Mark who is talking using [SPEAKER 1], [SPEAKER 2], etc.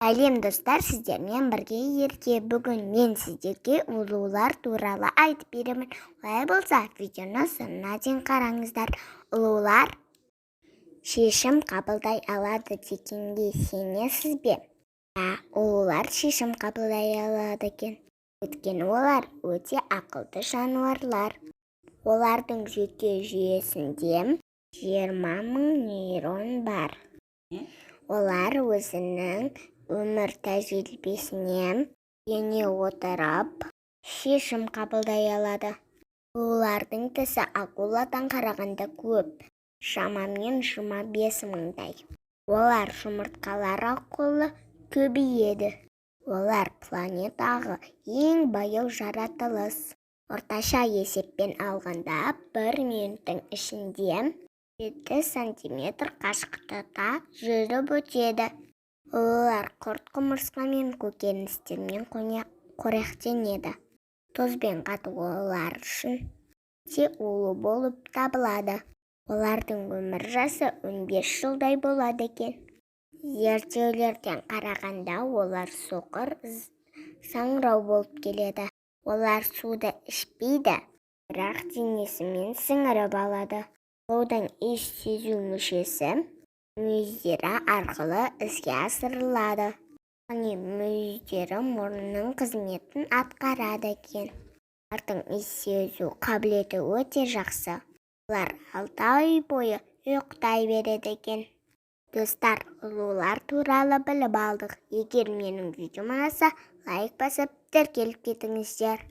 [SPEAKER 1] Сәлем достар, сіздермен бірге бүгін мен сіздерге ұлулар туралы айтып беремін. Олай болса, видеоны соңына дейін қараңыздар. Ұлулар шешім қабылдай алады дегенге сенесіз бе? Ұлулар шешім қабылдай алады екен. Өйткені олар өте ақылды жануарлар. Олардың жүйке жүйесінде 20 мың нейрон бар. Олар өзінің өмір тәжірибесіне ене отырып шешім қабылдай алады. Олардың тісі акуладан қарағанда көп, шамамен 25 мыңдай. Олар жұмыртқалар арқылы көбейеді. Олар планетаға ең баяу жаратылыс. Орташа есеппен алғанда 1 минуттың ішінде 7 сантиметр қашықтықта жүріп өтеді. Олар құрт құмырсқа мен көкөністермен қоректенеді. Тозбен қату олар үшін өте улы болып табылады. Олардың өмір жасы 15 жылдай болады екен. Зерттеулерден қарағанда олар соқыр саңырау болып келеді. Олар суды ішпейді, бірақ денесімен сіңіріп алады. Олардың иіс сезу мүшесі мүйіздері арқылы іске асырылады. Мүйіздері мұрынның қызметін атқарады екен. Олардың иіс сезу қабілеті өте жақсы. Олар 6 ай бойы ұйықтай береді екен. Достар, ұлулар туралы біліп алдық. Егер менің видеома ұнаса, лайк басып тіркеліп кетіңіздер.